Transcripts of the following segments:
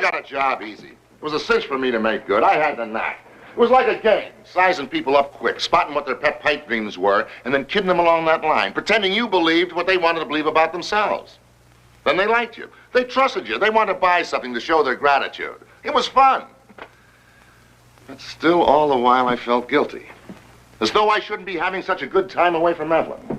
got a job easy. It was a cinch for me to make good. I had the knack. It was like a game, sizing people up quick, spotting what their pet pipe dreams were, and then kidding them along that line, pretending you believed what they wanted to believe about themselves. Then they liked you. They trusted you. They wanted to buy something to show their gratitude. It was fun. But still, all the while, I felt guilty. As though I shouldn't be having such a good time away from Evelyn.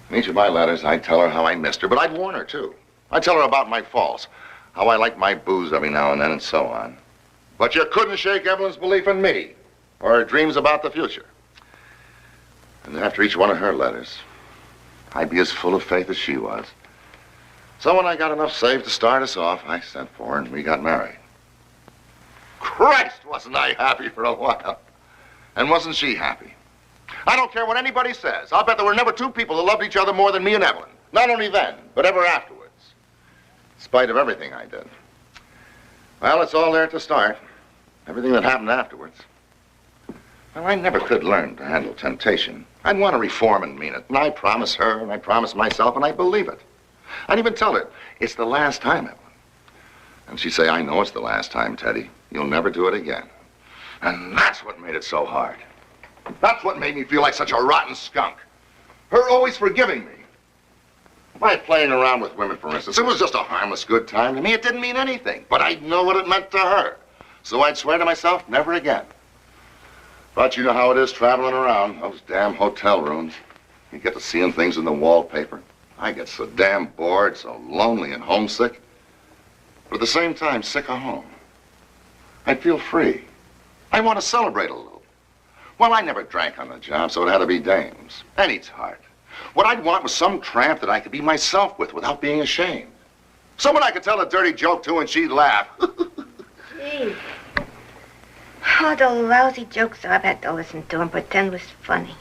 In each of my letters, I'd tell her how I missed her, but I'd warn her, too. I'd tell her about my faults, how I liked my booze every now and then, and so on. But you couldn't shake Evelyn's belief in me, or her dreams about the future. And after each one of her letters, I'd be as full of faith as she was. So when I got enough saved to start us off, I sent for her and we got married. Christ, wasn't I happy for a while. And wasn't she happy? I don't care what anybody says. I'll bet there were never two people that loved each other more than me and Evelyn. Not only then, but ever afterwards. In spite of everything I did. Well, it's all there to start. Everything that happened afterwards. Well, I never could learn to handle temptation. I'd want to reform and mean it. And I promise her, and I promise myself, and I believe it. I'd even tell her, it's the last time, Evelyn. And she'd say, I know it's the last time, Teddy. You'll never do it again. And that's what made it so hard. That's what made me feel like such a rotten skunk. Her always forgiving me. My playing around with women, for instance, it was just a harmless good time to me. It didn't mean anything, but I'd know what it meant to her. So I'd swear to myself, never again. But you know how it is traveling around, those damn hotel rooms. You get to seeing things in the wallpaper. I get so damn bored, so lonely and homesick. But at the same time, sick of home. I'd feel free. I want to celebrate a little. Well, I never drank on the job, so it had to be dames. Any tart. What I'd want was some tramp that I could be myself with without being ashamed. Someone I could tell a dirty joke to and she'd laugh. Gee. All those lousy jokes I've had to listen to and pretend was funny.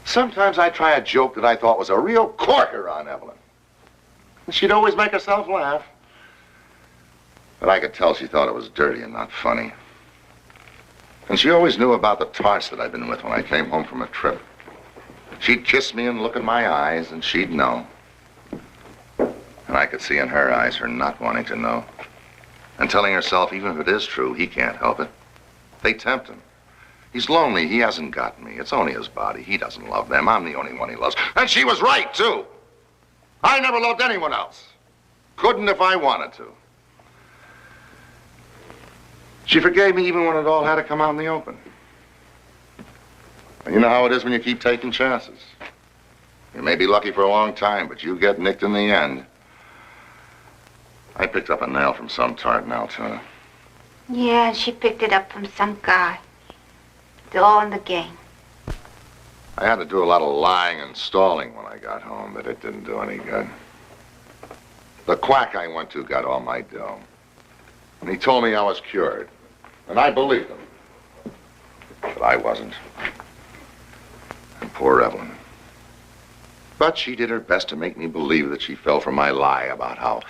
Sometimes I'd try a joke that I thought was a real corker on Evelyn. And she'd always make herself laugh. But I could tell she thought it was dirty and not funny. And she always knew about the tarts that I'd been with when I came home from a trip. She'd kiss me and look in my eyes, and she'd know. And I could see in her eyes her not wanting to know. And telling herself, even if it is true, he can't help it. They tempt him. He's lonely. He hasn't got me. It's only his body. He doesn't love them. I'm the only one he loves. And she was right, too. I never loved anyone else. Couldn't if I wanted to. She forgave me even when it all had to come out in the open. And you know how it is when you keep taking chances. You may be lucky for a long time, but you get nicked in the end. I picked up a nail from some tart in Altoona. Yeah, and she picked it up from some guy. They're all in the game. I had to do a lot of lying and stalling when I got home, but it didn't do any good. The quack I went to got all my dough. And he told me I was cured. And I believed him. But I wasn't. And poor Evelyn. But she did her best to make me believe that she fell for my lie about how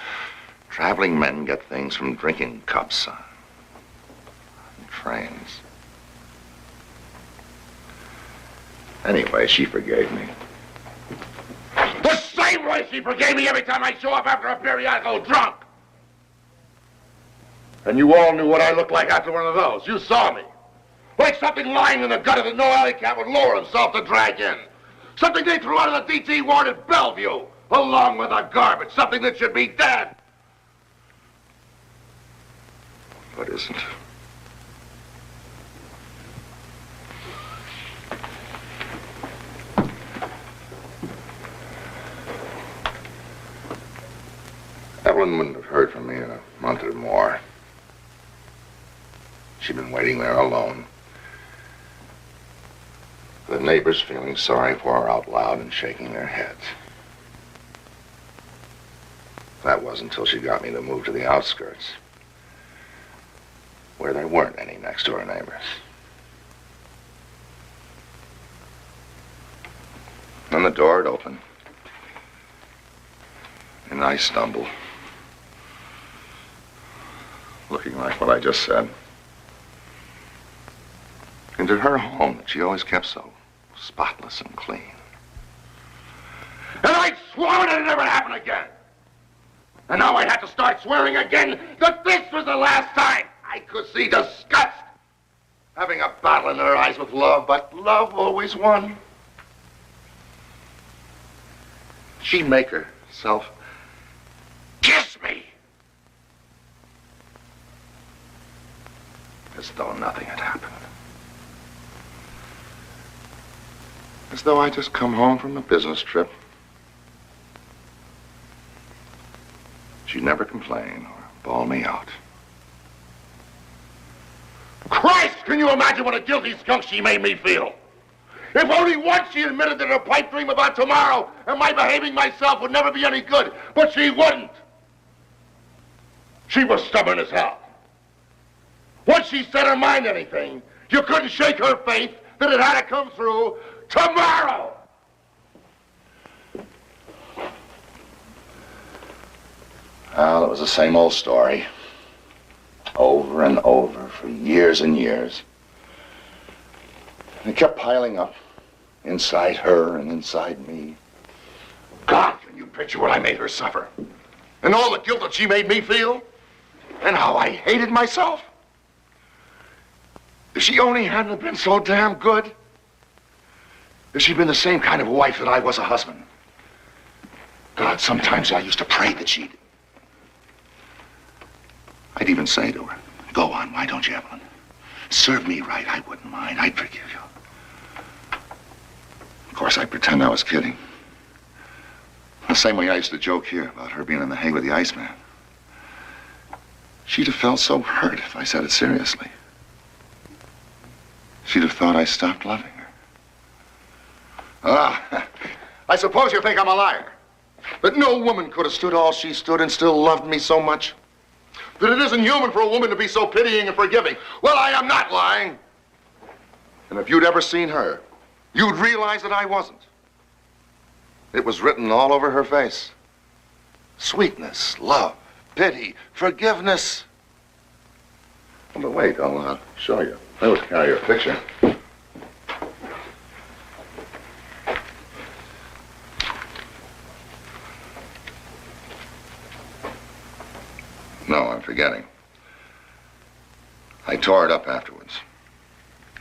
traveling men get things from drinking cups on trains. Anyway, she forgave me. The same way she forgave me every time I show up after a periodical drunk. And you all knew what I looked like after one of those. You saw me. Like something lying in the gutter that no alley cat would lower himself to drag in. Something they threw out of the DT ward at Bellevue, along with the garbage. Something that should be dead. But isn't. Evelyn wouldn't have heard from me in a month or more. She'd been waiting there alone. The neighbors feeling sorry for her out loud and shaking their heads. That was until she got me to move to the outskirts, where there weren't any next-door neighbors. Then the door had opened, and I stumbled, looking like what I just said, into her home that she always kept so spotless and clean. And I swore it'd never happen again. And now I had to start swearing again that this was the last time. I could see disgust. Having a battle in her eyes with love, but love always won. She'd make herself kiss me. As though nothing had happened. As though I'd just come home from a business trip. She'd never complain or bawl me out. Christ, can you imagine what a guilty skunk she made me feel? If only once she admitted that her pipe dream about tomorrow and my behaving myself would never be any good, but she wouldn't. She was stubborn as hell. Once she set her mind to anything, you couldn't shake her faith that it had to come through tomorrow. Well, it was the same old story. Over and over for years and years. And it kept piling up inside her and inside me. God, can you picture what I made her suffer? And all the guilt that she made me feel? And how I hated myself? If she only hadn't been so damn good. If she'd been the same kind of wife that I was a husband. God, sometimes I used to pray that she'd... I'd even say to her, go on, why don't you, Evelyn? Serve me right, I wouldn't mind, I'd forgive you. Of course, I'd pretend I was kidding. The same way I used to joke here about her being in the hay with the Iceman. She'd have felt so hurt if I said it seriously. She'd have thought I stopped loving her. Ah, I suppose you think I'm a liar. That no woman could have stood all she stood and still loved me so much. That it isn't human for a woman to be so pitying and forgiving. Well, I am not lying. And if you'd ever seen her, you'd realize that I wasn't. It was written all over her face. Sweetness, love, pity, forgiveness. Oh, but wait, I'll show you. I always carry your picture. No, I'm forgetting. I tore it up afterwards.